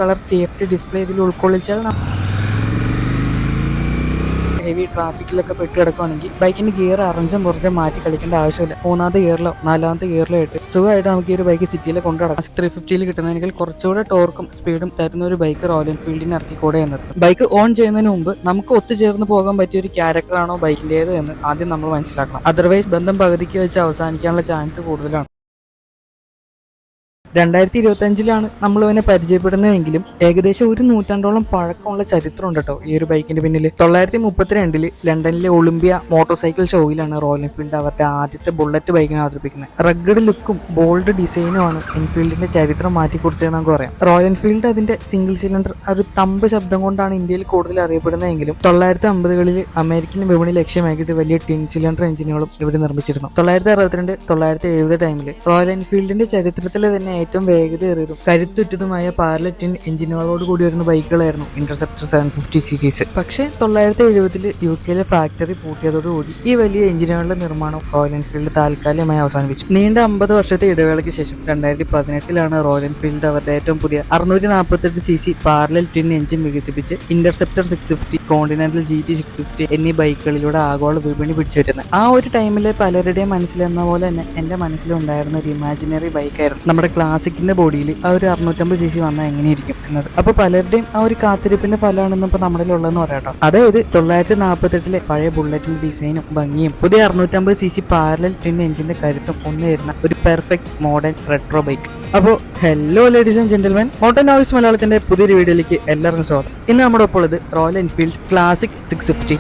Colour TFT display ഇതിൽ ഉൾക്കൊള്ളിച്ചാൽ heavy ട്രാഫിക്കിലൊക്കെ പെട്ട് കിടക്കുകയാണെങ്കിൽ ബൈക്കിന്റെ ഗിയർ അറഞ്ചും പുറഞ്ചും മാറ്റി കളിക്കേണ്ട ആവശ്യമില്ല. 3ാമത്തെ ഗിയറിലോ 4ാമത്തെ ഗിയറിലോ ഇട്ട് സുഖമായിട്ട് നമുക്ക് ഈ ഒരു ബൈക്ക് സിറ്റിയിൽ കൊണ്ടു നടക്കാം. 350 കിട്ടുന്നതിൽ കുറച്ചുകൂടെ ടോർക്കും സ്പീഡും തരുന്ന ഒരു ബൈക്ക് റോയൽ എൻഫീൽഡിന് ഇറക്കിക്കൂടെ എന്നത്. ബൈക്ക് ഓൺ ചെയ്യുന്നതിന് മുമ്പ് നമുക്ക് ഒത്തുചേർന്ന് പോകാൻ പറ്റിയ ഒരു ക്യാരക്ടറാണോ ബൈക്കിന്റേത് എന്ന് ആദ്യം നമ്മൾ മനസ്സിലാക്കണം. അതർവൈസ് ബന്ധം പകുതിക്ക് വെച്ച് അവസാനിക്കാനുള്ള ചാൻസ് കൂടുതലാണ്. 2025 നമ്മൾ ഇവനെ പരിചയപ്പെടുന്നതെങ്കിലും ഏകദേശം ഒരു നൂറ്റാണ്ടോളം പഴക്കമുള്ള ചരിത്രം ഉണ്ട് കേട്ടോ ഈ ഒരു ബൈക്കിന്റെ പിന്നിൽ. 1932 ലണ്ടനിലെ ഒളിമ്പിയ മോട്ടോർ സൈക്കിൾ ഷോയിലാണ് റോയൽ എൻഫീൽഡ് അവരുടെ ആദ്യത്തെ ബുള്ളറ്റ് ബൈക്കിനെ അവതരിപ്പിക്കുന്നത്. റഗ്ഗഡ് ലുക്കും ബോൾഡ് ഡിസൈനുമാണ് എൻഫീൽഡിന്റെ ചരിത്രം മാറ്റിക്കുറിച്ചതെന്ന് നമുക്ക് പറയാം. റോയൽ എൻഫീൽഡ് അതിന്റെ സിംഗിൾ സിലിണ്ടർ ഒരു തമ്പ് ശബ്ദം കൊണ്ടാണ് ഇന്ത്യയിൽ കൂടുതൽ അറിയപ്പെടുന്നതെങ്കിലും 1950-കളിൽ അമേരിക്കൻ വിപണി ലക്ഷ്യമാക്കിയിട്ട് വലിയ ടിൻ സിലിണ്ടർ എഞ്ചിനുകളും ഇവർ നിർമ്മിച്ചിരുന്നു. 1962, 1970 ടൈമിൽ റോയൽ എൻഫീൽഡിന്റെ ചരിത്രത്തിലെ തന്നെ ഏറ്റവും വേഗതയേറിയതും കരുത്തുറ്റതുമായ പാരലൽ ടിൻ എഞ്ചിനുകളോട് കൂടി വരുന്ന ബൈക്കുകളായിരുന്നു ഇന്റർസെപ്റ്റർ 750 സീരീസ്. പക്ഷേ 1970 UK ഫാക്ടറി പൂട്ടിയതോടുകൂടി ഈ വലിയ എഞ്ചിനുകളുടെ നിർമ്മാണം റോയൽ എൻഫീൽഡ് താൽക്കാലികമായി അവസാനിപ്പിച്ചു. നീണ്ട 50 വർഷത്തെ ഇടവേളയ്ക്ക് ശേഷം 2018 റോയൽ എൻഫീൽഡ് അവരുടെ ഏറ്റവും പുതിയ 648cc പാരലൽ ടിൻ എഞ്ചിൻ വികസിപ്പിച്ച് ഇന്റർസെപ്റ്റർ 650, കോണ്ടിനെന്റൽ GT 650 എന്നീ ബൈക്കുകളിലൂടെ ആഗോള വിപണി പിടിച്ചുപറ്റുന്നത്. ആ ഒരു ടൈമിലെ പലരുടെയും മനസ്സിലെന്ന പോലെ തന്നെ എന്റെ മനസ്സിലുണ്ടായിരുന്ന ഒരു ഇമാജിനറി ബൈക്കായിരുന്നു നമ്മുടെ ക്ലാസിക്കിന്റെ ബോഡിയിൽ ആ ഒരു 650cc വന്നാൽ എങ്ങനെയിരിക്കും എന്നത്. അപ്പൊ പലരുടെയും ആ ഒരു കാത്തിരിപ്പിന്റെ ഫലമാണെന്ന് ഇപ്പൊ നമ്മുടെ ഉള്ളതെന്ന് പറയാട്ടോ. അതായത് 1948 പഴയ ബുള്ളറ്റിന്റെ ഡിസൈനും ഭംഗിയും പുതിയ 650cc പാരലൽ ടിൻ എഞ്ചിന്റെ കരുത്തും ഒന്നുവരുന്ന ഒരു പെർഫെക്റ്റ് മോഡേൺ റെട്രോ ബൈക്ക്. അപ്പോൾ hello ladies and gentlemen, moto noise മലയാളത്തിന്റെ പുതിയൊരു വീഡിയോയിലേക്ക് എല്ലാവർക്കും സ്വാഗതം. ഇന്ന് നമ്മുടെ ഒപ്പം ഉള്ളത് Royal Enfield Classic 650.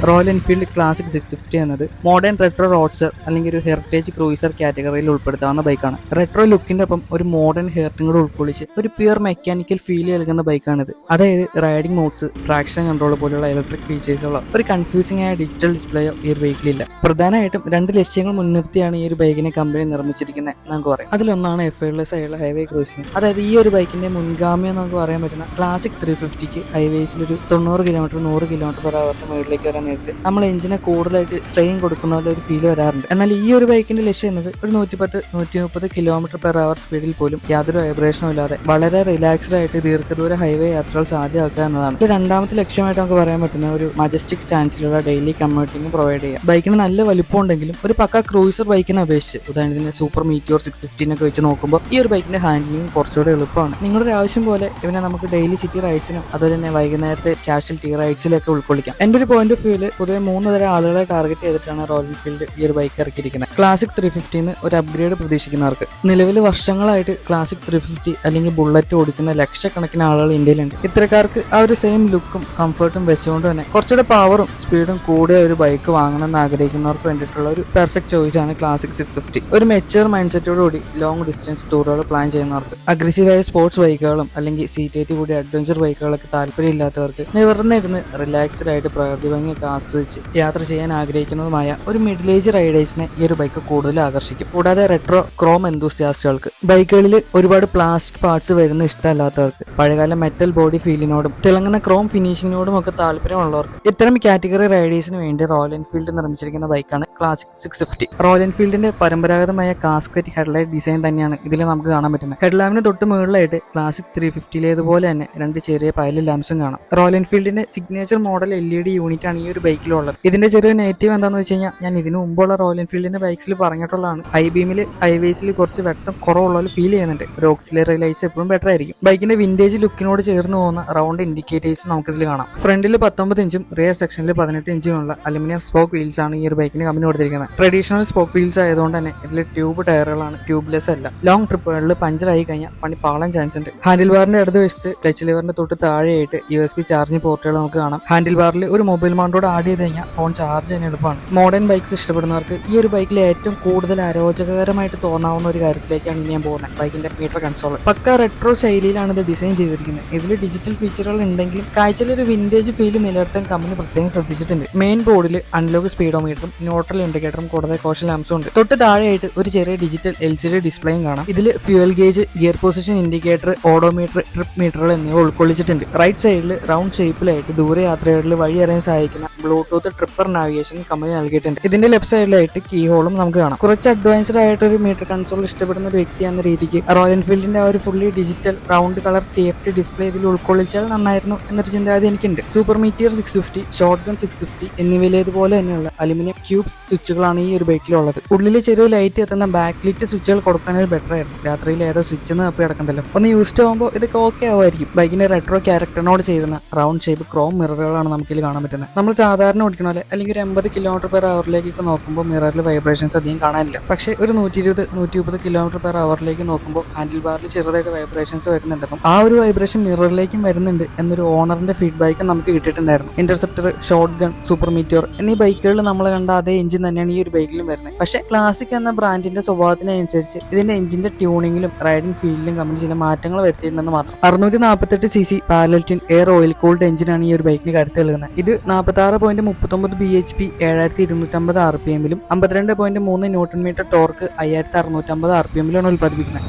Royal Enfield Classic 650 എന്നത് മോഡേൺ റെട്രോ റോഡ്സർ അല്ലെങ്കിൽ ഒരു ഹെറിറ്റേജ് ക്രൂയിസർ കാറ്റഗറിയിൽ ഉൾപ്പെടുത്താവുന്ന ബൈക്കാണ്. റെട്രോ ലുക്കിന്റെ ഒപ്പം ഒരു മോഡേൺ ഹെയറിംഗ് കൂടെ ഉൾക്കൊള്ളിച്ച് ഒരു പ്യുവർ മെക്കാനിക്കൽ ഫീൽ നൽകുന്ന ബൈക്കാണിത്. അതായത് റൈഡിംഗ് മോഡ്സ്, ട്രാക്ഷൻ കൺട്രോൾ പോലുള്ള ഇലക്ട്രിക് ഫീച്ചേഴ്സുള്ള ഒരു കൺഫ്യൂസിംഗ് ആയ ഡിജിറ്റൽ ഡിസ്പ്ലേയോ ഈ ഒരു ബൈക്കിലില്ല. പ്രധാനമായിട്ടും 2 ലക്ഷ്യങ്ങൾ മുൻനിർത്തിയാണ് ഈ ഒരു ബൈക്കിനെ കമ്പനി നിർമ്മിച്ചിരിക്കുന്നത് നമുക്ക് പറയാം. അതിലൊന്നാണ് എഫേർട്ട്ലെസ് ആയുള്ള ഹൈവേ ക്രൂസിംഗ്. അതായത് ഈ ഒരു ബൈക്കിന്റെ മുൻഗാമി എന്ന് നമുക്ക് പറയാൻ പറ്റുന്ന ക്ലാസിക് 350ക്ക് ഹൈവേസിൽ ഒരു 90 km 100 km/h മുകളിലേക്ക് വരാൻ നമ്മൾ എഞ്ചിനെ കൂടുതലായിട്ട് സ്ട്രെയിൻ കൊടുക്കുന്ന പോലെ ഒരു ഫീൽ വരാറുണ്ട്. എന്നാൽ ഈ ഒരു ബൈക്കിന്റെ ലക്ഷ്യം എന്നത് ഒരു 110-130 km/h സ്പീഡിൽ പോലും യാതൊരു വൈബ്രേഷനും ഇല്ലാതെ വളരെ റിലാക്സ്ഡ് ആയിട്ട് ദീർഘദൂര ഹൈവേ യാത്രകൾ സാധ്യമാക്കുക എന്നതാണ്. ഇത് രണ്ടാമത്തെ ലക്ഷ്യമായിട്ട് നമുക്ക് പറയാൻ പറ്റുന്ന ഒരു മജസ്റ്റിക് സ്റ്റാൻസിലുള്ള ഡെയിലി കമ്മ്യൂട്ടിംഗ് പ്രൊവൈഡ് ചെയ്യുക. ബൈക്കിന് നല്ല വലിപ്പം ഉണ്ടെങ്കിലും ഒരു പക്ക ക്രൂയിസർ ബൈക്കിനെ അപേക്ഷിച്ച് ഉദാഹരണത്തിന് സൂപ്പർ മീറ്റിയോർ 650 വെച്ച് നോക്കുമ്പോൾ ഈ ഒരു ബൈക്കിന്റെ ഹാൻഡിലിംഗ് കുറച്ചുകൂടെ എളുപ്പമാണ്. നിങ്ങളുടെ ഒരു ആവശ്യം പോലെ ഇവനെ നമുക്ക് ഡെയിലി സിറ്റി റൈഡ്സിനും അതുപോലെ തന്നെ വൈകുന്നേരത്തെ കാഷ്വൽ ടീ റൈഡ്സിലൊക്കെ ഉൾക്കൊള്ളിക്കാം. എന്റെ ഒരു പോയിന്റ് ഓഫ് വ്യൂല് പൊതുവെ 3 തരം ആളുകളെ ടാർഗറ്റ് ചെയ്തിട്ടാണ് റോയൽ എൻഫീൽഡ് ഈ ഒരു ബൈക്ക് ഇറക്കിയിരിക്കുന്നത്. ക്ലാസിക് 350 ഒരു അപ്ഗ്രേഡ് പ്രതീക്ഷിക്കുന്നവർക്ക്. നിലവിൽ വർഷങ്ങളായിട്ട് ക്ലാസിക് 350 അല്ലെങ്കിൽ ബുള്ളറ്റ് ഓടിക്കുന്ന ലക്ഷക്കണക്കിന് ആളുകൾ ഇന്ത്യയിലുണ്ട്. ഇത്തരക്കാർക്ക് ആ ഒരു സെയിം ലുക്കും കംഫർട്ടും വെച്ചുകൊണ്ട് തന്നെ കുറച്ചുകൂടെ പവറും സ്പീഡും കൂടിയ ഒരു ബൈക്ക് വാങ്ങണമെന്ന് ആഗ്രഹിക്കുന്നവർക്ക് വേണ്ടിയിട്ടുള്ള ഒരു പെർഫെക്റ്റ് ചോയ്സ് ആണ് ക്ലാസിക് 650. ഒരു മെച്ചൂർ മൈൻഡ് സെറ്റോടുകൂടി ലോങ് ഡിസ്റ്റൻസ് ടൂറുകൾ പ്ലാൻ ചെയ്യുന്നവർക്ക്, അഗ്രസീവായ സ്പോർട്സ് ബൈക്കുകളും അല്ലെങ്കിൽ സീറ്റേറ്റ് കൂടി അഡ്വഞ്ചർ ബൈക്കുകളൊക്കെ താല്പര്യമില്ലാത്തവർക്ക് നിവർന്നിരുന്ന് റിലാക്സ്ഡ് ആയിട്ട് പ്രകൃതി ഭംഗിയൊക്കെ ആസ്വദിച്ച് യാത്ര ചെയ്യാൻ ആഗ്രഹിക്കുന്നതുമായ ഒരു മിഡിൽ ഏജ് റൈഡേഴ്സിനെ ഈ ഒരു ബൈക്ക് കൂടുതൽ ആകർഷിക്കും. കൂടാതെ റെട്രോ ക്രോം എന്തൂസിയാസ്റ്റുകൾക്ക്, ബൈക്കുകളിൽ ഒരുപാട് പ്ലാസ്റ്റിക് പാർട്സ് വരുന്ന ഇഷ്ടമല്ലാത്തവർക്ക്, പഴയകാല മെറ്റൽ ബോഡി ഫീലിനോടും തിളങ്ങുന്ന ക്രോം ഫിനിഷിങ്ങിനോടും ഒക്കെ താല്പര്യമുള്ളവർക്ക്, ഇത്തരം കാറ്റഗറി റൈഡേഴ്സിന് വേണ്ടി റോയൽ എൻഫീൽഡ് നിർമ്മിച്ചിരിക്കുന്ന ബൈക്കാണ് ക്ലാസിക് 650. റോയൽ എൻഫീൽഡിന്റെ പരമ്പരാഗതമായ കാസ്കറ്റ് ഹെഡ്ലൈറ്റ് ഡിസൈൻ തന്നെയാണ് ഇതിൽ നമുക്ക് കാണാൻ പറ്റുന്നത്. ഹെഡ്ലാമ്പിന് തൊട്ട് മുകളിലായിട്ട് ക്ലാസിക് 350ലേതുപോലെ തന്നെ 2 ചെറിയ പൈലറ്റ് ലാംപ്സും കാണാം. റോയൽ എൻഫീൽഡിന്റെ സിഗ്നേച്ചർ മോഡൽ LED യൂണിറ്റ് ആണ് ഈ ഒരു ബൈക്കിലുള്ളത്. ഇതിന്റെ ചെറിയ നെഗറ്റീവ് എന്താണെന്ന് വെച്ച് കഴിഞ്ഞാൽ ഞാൻ ഇതിനു മുമ്പുള്ള റോയൽ എൻഫീൽഡിന്റെ ബൈക്സിൽ പറഞ്ഞിട്ടുള്ളതാണ്. ഹൈബീമിൽ ഹൈവേസിൽ കുറച്ച് വെട്ടം കുറവുള്ള ഫീൽ ചെയ്യുന്നുണ്ട്. ഒരു ഓക്സിലറി ലൈറ്റ്സ് എപ്പോഴും ബെറ്റർ ആയിരിക്കും. ബൈക്കിന്റെ വിന്റേജ് ലുക്കിനോട് ചേർന്ന് പോകുന്ന റൗണ്ട് ഇൻഡിക്കേറ്റേഴ്സ് നമുക്കിതിൽ കാണാം. ഫ്രണ്ടിൽ 19 ഇഞ്ചും റിയർ സെക്ഷനിൽ 18 ഇഞ്ചുമുള്ള അലുമിനിയം സ്പോക്ക് വീൽസ് ആണ് ഈ ഒരു ബൈക്കിന് കമ്പനി കൊടുത്തിരിക്കുന്നത്. ട്രഡീഷണൽ സ്പോക്ക് വീൽസ് ആയതുകൊണ്ട് തന്നെ ഇതിൽ ട്യൂബ് ടയറുകളാണ്, ട്യൂബ്ലെസ് അല്ല. ലോങ് ട്രിപ്പുകളിൽ പഞ്ചർ ആയി കഴിഞ്ഞാൽ പണി പാളാൻ ചാൻസ് ഉണ്ട്. ഹാൻഡിൽ ബാറിന്റെ അടുത്ത് വെച്ച് ക്ലച്ച് ലിവറിന്റെ തൊട്ട് താഴെയായിട്ട് USB ചാർജിംഗ് പോർട്ടുകൾ നമുക്ക് കാണാം. ഹാൻഡിൽ ബാറിൽ ഒരു മൊബൈൽ മൗണ്ടോട് ആഡ് ചെയ്ത് കഴിഞ്ഞാൽ ഫോൺ ചാർജ് ചെയ്യാൻ എളുപ്പമാണ്. മോഡേൺ ബൈക്സ് ഇഷ്ടപ്പെടുന്നവർക്ക് ഈ ഒരു ബൈക്കിൽ ഏറ്റവും കൂടുതൽ അരോചകരമായിട്ട് തോന്നാവുന്ന ഒരു കാര്യത്തിലേക്കാണ് ഇനി ഞാൻ പോകുന്നത്. ബൈക്കിന്റെ മീറ്റർ കൺസോൾ പക്ക റെട്രോ ശൈലിയിലാണ് ഇത് ഡിസൈൻ ചെയ്തിരിക്കുന്നത്. ഇതിൽ ഡിജിറ്റൽ ഫീച്ചറുകൾ ഉണ്ടെങ്കിലും കാഴ്ചയിൽ ഒരു വിന്റേജ് ഫീൽ നിലനിർത്താൻ കമ്പനി പ്രത്യേകം ശ്രദ്ധിച്ചിട്ടുണ്ട്. മെയിൻ ബോർഡിൽ അനലോഗ് സ്പീഡോമീറ്ററും ന്യൂട്രൽ ഇൻഡിക്കേറ്ററും കൂടാതെ കോഷൻ ലാംപ്സും ഉണ്ട്. തൊട്ട് താഴെയായിട്ട് ഒരു ചെറിയ ഡിജിറ്റൽ LCD ഡിസ്പ്ലേയും കാണാം. ഇതിൽ fuel gauge, gear position indicator, odometer, trip മീറ്ററുകൾ എന്നിവ ഉൾക്കൊള്ളിച്ചിട്ടുണ്ട്. റൈറ്റ് സൈഡിൽ റൗണ്ട് ഷേപ്പിലായിട്ട് ദൂരയാത്രകളിൽ വഴി അറിയാൻ സഹായിക്കുന്ന ബ്ലൂടൂത്ത് ട്രിപ്പർ നാവിഗേഷൻ കമ്പനി നൽകിയിട്ടുണ്ട്. ഇതിന്റെ ലെഫ്റ്റ് സൈഡിലായിട്ട് കീ ഹോളും നമുക്ക് കാണാം. കുറച്ച് അഡ്വാൻസ്ഡ് ആയിട്ട് ഒരു മീറ്റർ കൺസോൾ ഇഷ്ടപ്പെടുന്ന ഒരു വ്യക്തി എന്ന രീതിക്ക് റോയൽ എൻഫീൽഡിന്റെ ആ ഒരു fully digital round colour TFT display ഇതിൽ ഉൾക്കൊള്ളിച്ചാൽ നന്നായിരുന്നു എന്നൊരു ചിന്താഗതി എനിക്കുണ്ട്. സൂപ്പർ മീറ്റിയർ 650, ഷോട്ട് ഗൺ 650 എന്നിവയിലേതുപോലെ തന്നെയുള്ള അലുമിനിയം ക്യൂബ്സ് സ്വിച്ചുകളാണ് ഈ ഒരു ബൈക്കിലുള്ളത്. ഉള്ളിൽ ചെറിയ ലൈറ്റ് എത്തുന്ന ബാക്ക് ലിറ്റ് സ്വിച്ചുകൾ കൊടുക്കുകയാണെങ്കിൽ ബെറ്റർ ആയിരുന്നു. രാത്രിയിൽ ഏതോ സ്വിച്ച് എന്ന് തപ്പി കിടക്കണ്ടല്ലോ. ഒന്ന് യൂസ്ഡ് ആകുമ്പോൾ ഇതൊക്കെ ഓക്കെ ആവുമായിരിക്കും. ബൈക്കിന്റെ റെട്രോ ക്യാരക്ടറിനോട് ചേരുന്ന റൗണ്ട് ഷേപ്പ് ക്രോം മിററുകളാണ് നമുക്കിൽ കാണാൻ പറ്റുന്നത്. നമ്മൾ സാധാരണ ഓടിക്കണ പോലെ അല്ലെങ്കിൽ ഒരു 80 km/h നോക്കുമ്പോൾ മിററിൽ വൈബ്രേഷൻസ് അധികം കാണാനില്ല. പക്ഷേ ഒരു 120-130 km/h നോക്കുമ്പോൾ ഹാൻഡിൽ ബാറിൽ ചെറുതായിട്ട് വൈബ്രേഷൻസ് വരുന്നുണ്ടെന്നും ആ ഒരു വൈബ്രേഷൻ മിററിലേക്കും വരുന്നുണ്ട് എന്നൊരു ഓണറിന്റെ ഫീഡ്ബാക്ക് നമുക്ക് കിട്ടിയിട്ടുണ്ടായിരുന്നു. Interceptor, shot gun, super Meteor എന്നീ ബൈക്കുകളിൽ നമ്മൾ കണ്ട അതേ എഞ്ചിൻ തന്നെയാണ് ഈ ഒരു ബൈക്കിലും വരുന്നത്. പക്ഷേ ക്ലാസിക് എന്ന ബ്രാൻഡിന്റെ സ്വഭാവത്തിനനുസരിച്ച് ഇതിന്റെ എഞ്ചിന്റെ ട്യൂണിങ്ങിലും റൈഡിംഗ് ഫീൽഡിലും കമ്പനി ചില മാറ്റങ്ങൾ വരുത്തിയിട്ടുണ്ടെന്ന് മാത്രം. 648cc parallel twin air oil cooled എഞ്ചിനാണ് ഈ ഒരു ബൈക്കിന് കരുത്ത് നൽകുന്നത്. ഇത് 46.39 bhp 7250 RPM-ലും 52.3 Nm ടോർക്ക് 5650 RPM-ലാണ് ഉൽപ്പാദിപ്പിക്കുന്നത്.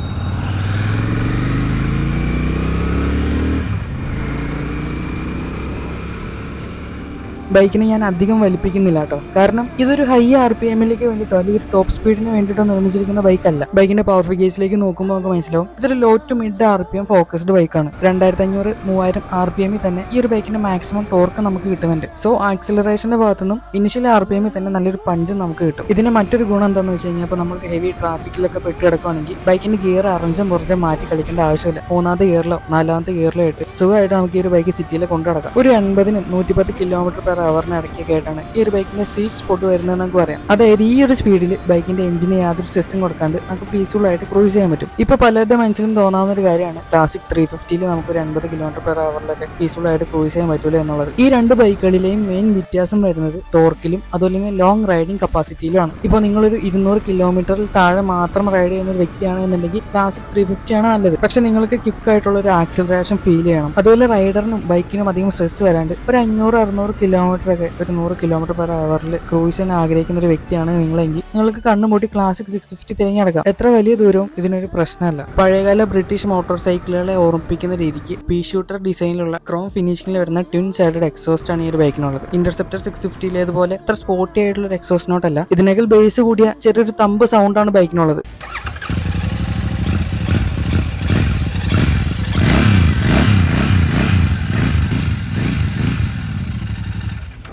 ബൈക്കിനെ ഞാൻ അധികം വലിപ്പിക്കുന്നില്ല കേട്ടോ. കാരണം ഇതൊരു ഹൈ RPM-ലേക്ക് വേണ്ടിയിട്ടോ അല്ലെങ്കിൽ ടോപ്പ് സ്പീഡിന് വേണ്ടിയിട്ടോ നിർമ്മിച്ചിരിക്കുന്ന ബൈക്കല്ല. ബൈക്കിന്റെ പവർ ഫിഗേഴ്സിലേക്ക് നോക്കുമ്പോൾ നമുക്ക് മനസ്സിലാവും ഇതൊരു low to mid RPM focused ബൈക്കാണ്. 2500-3000 RPM-ൽ തന്നെ ഈ ഒരു ബൈക്കിന്റെ മാക്സിമം ടോർക്ക് നമുക്ക് കിട്ടുന്നുണ്ട്. സോ ആക്സിലറേഷന്റെ ഭാഗത്തുനിന്നും ഇനിഷ്യൽ RPM-ൽ തന്നെ നല്ലൊരു പഞ്ചും നമുക്ക് കിട്ടും. ഇതിന് മറ്റൊരു ഗുണം എന്താണെന്ന് വെച്ച് കഴിഞ്ഞാൽ ഇപ്പോൾ നമ്മൾ ഹെവി ട്രാഫിക്കിലൊക്കെ പെട്ട് കിടക്കുകയാണെങ്കിൽ ബൈക്കിന്റെ ഗിയർ അറഞ്ചും പുറഞ്ചും മാറ്റി കളിക്കേണ്ട ആവശ്യമില്ല. 3ാമത്തെ ഗിയറിലോ 4ാമത്തെ ഗിയറിലോ ആയിട്ട് സുഖമായിട്ട് നമുക്ക് ഈ ഒരു ബൈക്ക് സിറ്റിയിൽ കൊണ്ടു നടക്കാം. ഒരു 80-110 km/h ഇടയ്ക്കൊക്കെ ആയിട്ടാണ് ഈ ഒരു ബൈക്കിന്റെ സ്വീറ്റ് സ്പോട്ട് വരുന്നത് നമുക്ക് പറയാം. അതായത് ഈ ഒരു സ്പീഡിൽ ബൈക്കിന്റെ എഞ്ചിന് യാതൊരു സ്ട്രെസ്സും കൊടുക്കാണ്ട് നമുക്ക് പീസ്ഫുൾ ആയിട്ട് ക്രൂസ് ചെയ്യാൻ പറ്റും. ഇപ്പൊ പലരുടെ മനസ്സിലും തോന്നാവുന്ന ഒരു കാര്യമാണ് ക്ലാസിക് 350-ൽ നമുക്ക് ഒരു 80 km/h പീസ്ഫുൾ ആയിട്ട് ക്രൂസ് ചെയ്യാൻ പറ്റൂല എന്നുള്ളത്. ഈ രണ്ട് ബൈക്കുകളിലെയും മെയിൻ വ്യത്യാസം വരുന്നത് ടോർക്കിലും അതുപോലെ തന്നെ ലോങ് റൈഡിംഗ് കപ്പാസിറ്റിയിലുമാണ്. ഇപ്പോൾ നിങ്ങളൊരു 200 km താഴെ മാത്രം റൈഡ് ചെയ്യുന്ന ഒരു വ്യക്തിയാണെന്നുണ്ടെങ്കിൽ ക്ലാസിക് 350 ആണ് നല്ലത്. പക്ഷെ നിങ്ങൾക്ക് ക്വിക്ക് ആയിട്ടുള്ള ഒരു ആക്സിലറേഷൻ ഫീൽ ചെയ്യണം. അതുപോലെ റൈഡറിനും ബൈക്കിനും അധികം സ്ട്രെസ് വരാണ്ട് ഒരു 500-600 km ഒക്കെ ഒരു 100 km/h ക്രൂസ് ചെയ്യാൻ ആഗ്രഹിക്കുന്ന ഒരു വ്യക്തിയാണ് നിങ്ങളെങ്കിൽ നിങ്ങൾക്ക് കണ്ണുമൂട്ടി ക്ലാസിക് 650 തിരഞ്ഞെടുക്കാം. എത്ര വലിയ ദൂരവും ഇതിനൊരു പ്രശ്നമല്ല. പഴയകാല ബ്രിട്ടീഷ് മോട്ടോർ സൈക്കിളുകളെ ഓർമ്മിപ്പിക്കുന്ന രീതിക്ക് പീ ഷൂട്ടർ ഡിസൈനിലുള്ള ക്രോം ഫിനിഷിംഗിൽ വരുന്ന ട്വിൻ സൈഡഡ് എക്സോസ്റ്റ് ആണ് ഈ ഒരു ബൈക്കിനുള്ളത്. ഇന്റർസെപ്റ്റർ 650-ലേതുപോലെ അത്ര സ്പോർട്ടി ആയിട്ടുള്ള ഒരു എക്സോസ്റ്റ് നോട്ടല്ല. ഇതിനേക്കാൾ ബേസ് കൂടിയ ചെറിയൊരു തമ്പ് സൗണ്ടാണ് ബൈക്കിനുള്ളത്.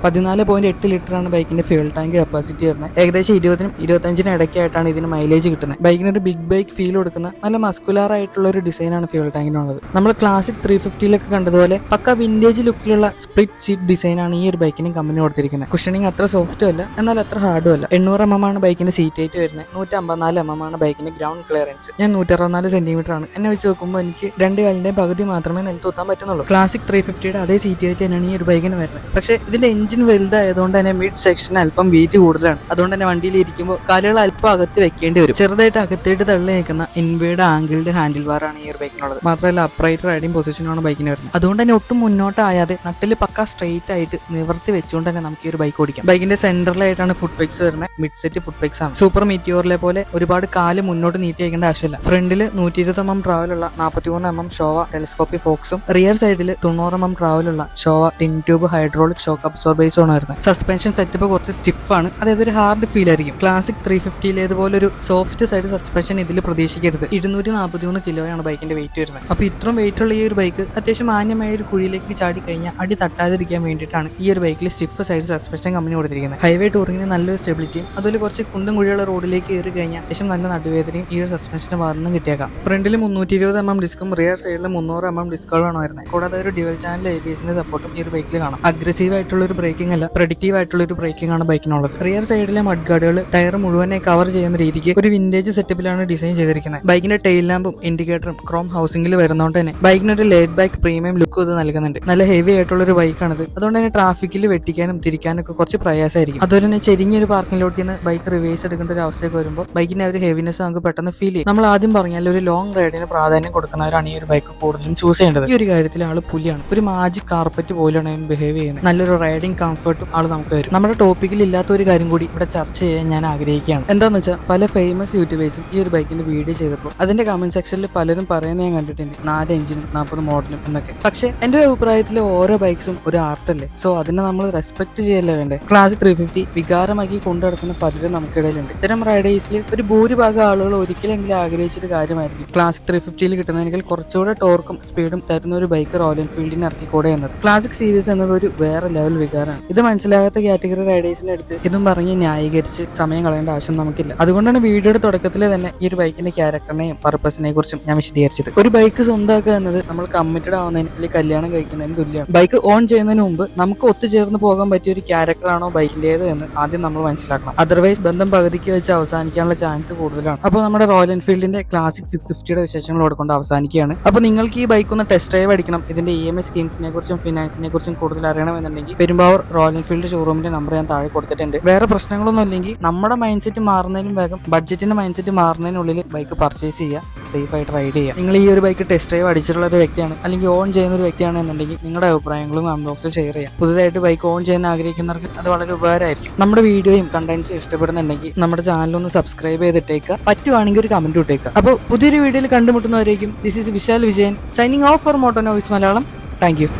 14.8 ലിറ്ററാണ് ബൈക്കിന്റെ ഫ്യൂൽ ടാങ്ക് കപ്പാസിറ്റി വരുന്നത്. ഏകദേശം 20-25 ഇടയ്ക്കായിട്ടാണ് ഇതിന് മൈലേജ് കിട്ടുന്നത്. ബൈക്കിന് ഒരു ബിഗ് ബൈക്ക് ഫീൽ കൊടുക്കുന്ന നല്ല മസ്കുലാർ ആയിട്ടുള്ള ഒരു ഡിസൈനാണ് ഫ്യൂൽ ടാങ്കിനുള്ളത്. നമ്മൾ ക്ലാസിക് 350-ലൊക്കെ കണ്ടതുപോലെ പക്ക വിന്റേജ് ലുക്കിലുള്ള സ്പ്ലിറ്റ് സീറ്റ് ഡിസൈനാണ് ഈ ഒരു ബൈക്കിന് കമ്പനി കൊടുത്തിരിക്കുന്നത്. കുഷനിങ് അത്ര സോഫ്റ്റും അല്ല, എന്നാൽ അത്ര ഹാർഡും അല്ല. 800 mm ആണ് ബൈക്കിന്റെ സീറ്റ് ഹൈറ്റ് വരുന്നത്. 154 mm ആണ് ബൈക്കിന്റെ ഗ്രൗണ്ട് ക്ലിയറൻസ്. ഞാൻ 164 cm ആണ്. എന്നെ വെച്ച് നോക്കുമ്പോൾ എനിക്ക് 2 കാലിന്റെ പകുതി മാത്രമേ നിലത്തുത്താൻ പറ്റുന്നുള്ളൂ. ക്ലാസിക് 350-യുടെ അതേ സീറ്റ് ഹൈറ്റ് തന്നെയാണ് ഈ ഒരു ബൈക്കിന് വരുന്നത്. പക്ഷേ ഇതിന്റെ എഞ്ചിൻ വലുതായതുകൊണ്ട് തന്നെ മിഡ് സെക്ഷൻ അല്പം വീതി കൂടുതലാണ്. അതുകൊണ്ട് തന്നെ വണ്ടിയിൽ ഇരിക്കുമ്പോൾ കാലുകൾ അല്പം അകത്ത് വെക്കേണ്ടി വരും. ചെറുതായിട്ട് അകത്തേട്ട് തള്ളി നിൽക്കുന്ന ഇൻവേർഡ് ആംഗിൾഡ് ഹാൻഡിൽ ബാർ ആണ് ഈ ഒരു ബൈക്കിനുള്ളത്. മാത്രമല്ല അപ്രൈറ്റ് റൈഡിംഗ് പൊസിഷനാണ് ബൈക്കിന് വരുന്നത്. അതുകൊണ്ട് തന്നെ ഒട്ടും മുന്നോട്ടായാതെ നട്ടിൽ പക്ക സ്ട്രെയിറ്റ് ആയിട്ട് നിവർത്തി വെച്ചുകൊണ്ട് തന്നെ നമുക്ക് ഈ ഒരു ബൈക്ക് ഓടിക്കാം. ബൈക്കിന്റെ സെന്ററിലായിട്ടാണ് ഫുട് പെഗ്സ് വരുന്നത്. മിഡ് സെറ്റ് ഫുട് പെഗ്സ് ആണ്. സൂപ്പർ മീറ്റിയോറിലെ പോലെ ഒരുപാട് കാല് മുന്നോട്ട് നീട്ടി വയ്ക്കേണ്ട ആവശ്യമില്ല. ഫ്രണ്ടിൽ 120 mm ട്രാവലുള്ള 43 mm ഷോവ ടെലിസ്കോപ്പി ഫോക്സും റിയർ സൈഡിൽ 90 mm ട്രാവലുള്ള Showa twin tube hydraulic shock അബ്സോർബേഴ്സും ആണ് വരുന്നത്. സസ്പെൻഷൻ സെറ്റപ്പ് കുറച്ച് സ്റ്റിഫ് ആണ്. അതായത് ഒരു ഹാർഡ് ഫീൽ ആയിരിക്കും. ക്ലാസിക് 350-ൽ ഫീൽ ചെയ്തപോലെ ഒരു സോഫ്റ്റ് സൈഡ് സസ്പെൻഷൻ ഇതിൽ പ്രതീക്ഷിക്കരുത്. 243 കിലോയാണ് ബൈക്കിന്റെ വെയിറ്റ് വരുന്നത്. അപ്പോൾ ഇത്രയും വെയിറ്റ് ഉള്ള ഈ ഒരു ബൈക്ക് അത്യാവശ്യം മാന്യമായ ഒരു കുഴിയിലേക്ക് ചാടി കഴിഞ്ഞാൽ അടി തട്ടാതിരിക്കാൻ വേണ്ടിയിട്ടാണ് ഈ ഒരു ബൈക്കിൽ സ്റ്റിഫ് സൈഡ് സസ്പെൻഷൻ കമ്പനി കൊടുത്തിരിക്കുന്നത്. ഹൈവേ ടൂറിങ്ങിന് നല്ലൊരു സ്റ്റെബിലിറ്റിയും അതുപോലെ കുറച്ച് കുണ്ടും കുഴിയുള്ള റോഡിലേക്ക് കയറി കഴിഞ്ഞാൽ അത്യാവശ്യം നല്ല നടുവേദനയും ഈ ഒരു സസ്പെൻഷന്റെ ഭാഗത്ത് കിട്ടിയേക്കാം. ഫ്രണ്ടിൽ 320 mm ഡിസ്കും റിയർ സൈഡിൽ 300 mm ഡിസ്കുകളാണ് വരുന്നത്. കൂടാതെ ഒരു ഡ്യുവൽ ചാനൽ ABS-ന്റെ സപ്പോർട്ടും ഈ ഒരു ബൈക്കിൽ കാണാം. അഗ്രസീവ് ആയിട്ടുള്ള ഒരു ബ്രേക്കിംഗ് അല്ല, പ്രെഡിക്റ്റീവ് ആയിട്ടുള്ള ഒരു ബ്രേക്കിംഗ് ആണ് ബൈക്കിനുള്ളത്. റിയർ സൈഡിലെ മഡ് ഗാർഡുകൾ ടയർ മുഴുവനെ കവർ ചെയ്യുന്ന രീതിക്ക് ഒരു വിന്റേജ് സെറ്റപ്പിലാണ് ഡിസൈൻ ചെയ്തിരിക്കുന്നത്. ബൈക്കിന്റെ ടെയിൽ ലാമ്പും ഇൻഡിക്കേറ്ററും ക്രോം ഹൗസിംഗിൽ വരുന്നതുകൊണ്ട് തന്നെ ബൈക്കിനൊരു ലേഡ് ബാക്ക് പ്രീമിയം ലുക്ക് ഇത് നൽകുന്നുണ്ട്. നല്ല ഹെവി ആയിട്ടുള്ള ഒരു ബൈക്കാണിത്. അതുകൊണ്ട് തന്നെ ട്രാഫിക്കിൽ വെട്ടിക്കാനും തിരിക്കാനും ഒക്കെ കുറച്ച് പ്രയാസമായിരിക്കും. അതുപോലെ തന്നെ ചെരിഞ്ഞൊരു പാർക്കിംഗ് ലോട്ടിൽ നിന്ന് ബൈക്ക് റിവേഴ്സ് എടുക്കേണ്ട ഒരു അവസ്ഥയൊക്കെ വരുമ്പോൾ ബൈക്കിന്റെ ഒരു ഹെവിനെസ് നമുക്ക് പെട്ടെന്ന് ഫീൽ ചെയ്യും. നമ്മൾ ആദ്യം പറഞ്ഞാൽ ഒരു ലോങ് റൈഡിന് പ്രാധാന്യം കൊടുക്കുന്നവരാണ് ഈ ഒരു ബൈക്ക് കൂടുതലും ചൂസ് ചെയ്യേണ്ടത്. ഈ ഒരു കാര്യത്തിൽ ആള് പുലിയാണ്. ഒരു മാജിക് കാർപ്പറ്റ് പോലെയാണ് ബിഹേവ് ചെയ്യുന്നത്. നല്ലൊരു റൈഡിംഗ് കംഫർട്ടും ആൾ നമുക്ക് തരും. നമ്മുടെ ടോപ്പിക്കിൽ ഇല്ലാത്ത ഒരു കാര്യം കൂടി ഇവിടെ ചർച്ച ചെയ്യാൻ ഞാൻ ആഗ്രഹിക്കുകയാണ്. എന്താണെന്ന് വെച്ചാൽ പല ഫേമസ് യൂട്യൂബേഴ്സും ഈ ഒരു ബൈക്കിന്റെ വീഡിയോ ചെയ്തപ്പോൾ അതിന്റെ കമന്റ് സെക്ഷനിൽ പലരും പറയുന്നത് ഞാൻ കണ്ടിട്ടുണ്ട്, 4 എഞ്ചിനും 40 മോഡലും എന്നൊക്കെ. പക്ഷെ എന്റെ ഒരു അഭിപ്രായത്തിൽ ഓരോ ബൈക്സും ഒരു ആർട്ടല്ലേ. സോ അതിനെ നമ്മൾ റെസ്പെക്ട് ചെയ്യല്ലേ വേണ്ടേ. ക്ലാസിക് 350 വികാരമാക്കി കൊണ്ടുനടക്കുന്ന പലരും നമുക്കിടയിലുണ്ട്. ഇത്തരം റൈഡേഴ്സിൽ ഒരു ഭൂരിഭാഗം ആളുകൾ ഒരിക്കലെങ്കിലും ആഗ്രഹിച്ചൊരു കാര്യമായിരിക്കും ക്ലാസിക് 350 കിട്ടുന്നതിനേക്കാൾ കുറച്ചുകൂടെ ടോർക്കും സ്പീഡും തരുന്ന ഒരു ബൈക്ക് റോയൽ എൻഫീൽഡിന് ഇറക്കിക്കൂടെ എന്നത്. ക്ലാസിക് സീരീസ് എന്നത് ഒരു വേറെ ലെവൽ വികാരമാണ്. ഇത് മനസ്സിലാകാത്ത കാറ്റഗറി റൈഡേഴ്സിന്റെ അടുത്ത് ഇതും പറഞ്ഞ് ന്യായീകരിച്ച് സമയം കളയേണ്ട ആവശ്യം നമുക്കില്ല. അതുകൊണ്ടാണ് വീഡിയോയുടെ തുടക്കത്തിൽ തന്നെ ഈ ഒരു ബൈക്കിന്റെ ക്യാരക്ടറിനെയും പർപ്പസിനെ കുറിച്ചും ഞാൻ വിശദീകരിച്ചത്. ഒരു ബൈക്ക് സ്വന്തമാക്കുക എന്നത് നമ്മൾ കമ്മിറ്റഡ് ആവുന്നതിന് അല്ലെങ്കിൽ കല്യാണം കഴിക്കുന്നതിന് തുല്യമാണ്. ബൈക്ക് ഓൺ ചെയ്യുന്നതിന് മുമ്പ് നമുക്ക് ഒത്തുചേർന്ന് പോകാൻ പറ്റിയ ഒരു ക്യാരക്ടറാണോ ബൈക്കിന്റേത് എന്ന് ആദ്യം നമ്മൾ മനസ്സിലാക്കണം. അതർവൈസ് ബന്ധം പകുതിക്ക് വെച്ച് അവസാനിക്കാനുള്ള ചാൻസ് കൂടുതലാണ്. അപ്പോൾ നമ്മുടെ റോയൽ എൻഫീൽഡിന്റെ ക്ലാസിക് 650യുടെ വിശേഷങ്ങളോട് കൊണ്ട് അവസാനിക്കുകയാണ്. അപ്പോൾ നിങ്ങൾക്ക് ഈ ബൈക്ക് ഒന്ന് ടെസ്റ്റ് ഡ്രൈവ് അടിക്കണം, ഇതിന്റെ EMI സ്കീംസിനെ കുറിച്ചും ഫിനാൻസിനെ കുറിച്ചും കൂടുതൽ അറിയണമെന്നുണ്ടെങ്കിൽ പെരുമ്പാവൂർ റോയൽ എൻഫീൽഡ് ഷോറൂമിന്റെ നമ്പർ ഞാൻ താഴെ കൊടുത്തിട്ടുണ്ട്. വേറെ പ്രശ്നങ്ങളൊന്നും ഇല്ലെങ്കിൽ നമ്മുടെ മൈൻഡ് സെറ്റ് മാറുന്നതിനും വേഗം ബഡ്ജറ്റിന്റെ മൈൻഡ് സെറ്റ് മാറുന്നതിനുള്ളിൽ ബൈക്ക് പർച്ചേസ് ചെയ്യുക, സേഫ് ആയിട്ട് റൈഡ് ചെയ്യുക. നിങ്ങൾ ഈ ഒരു ബൈക്ക് ടെസ്റ്റ് ഡ്രൈവ് അടിച്ചിട്ടുള്ള ഒരു വ്യക്തിയാണ് അല്ലെങ്കിൽ ഓൺ ചെയ്യുന്ന ഒരു വ്യക്തിയാണ് എന്നുണ്ടെങ്കിൽ നിങ്ങളുടെ അഭിപ്രായങ്ങളും കമന്റ് ബോക്സിൽ ഷെയർ ചെയ്യാം. പുതുതായിട്ട് ബൈക്ക് ഓൺ ചെയ്യാൻ ആഗ്രഹിക്കുന്നവർക്ക് അത് വളരെ ഉപകാരമായിരിക്കും. നമ്മുടെ വീഡിയോയും കണ്ടന്റ്സും ഇഷ്ടപ്പെടുന്നുണ്ടെങ്കിൽ നമ്മുടെ ചാനലൊന്ന് സബ്സ്ക്രൈബ് ചെയ്തിട്ടേക്കുക, പറ്റുവാണെങ്കിൽ ഒരു കമന്റ് ഇട്ടേക്കുക. അപ്പോൾ പുതിയൊരു വീഡിയോയിൽ കണ്ടുമുട്ടുന്നവരേക്കും this is Vishal Vijayan signing off for Moto Noise Malayalam. Thank U.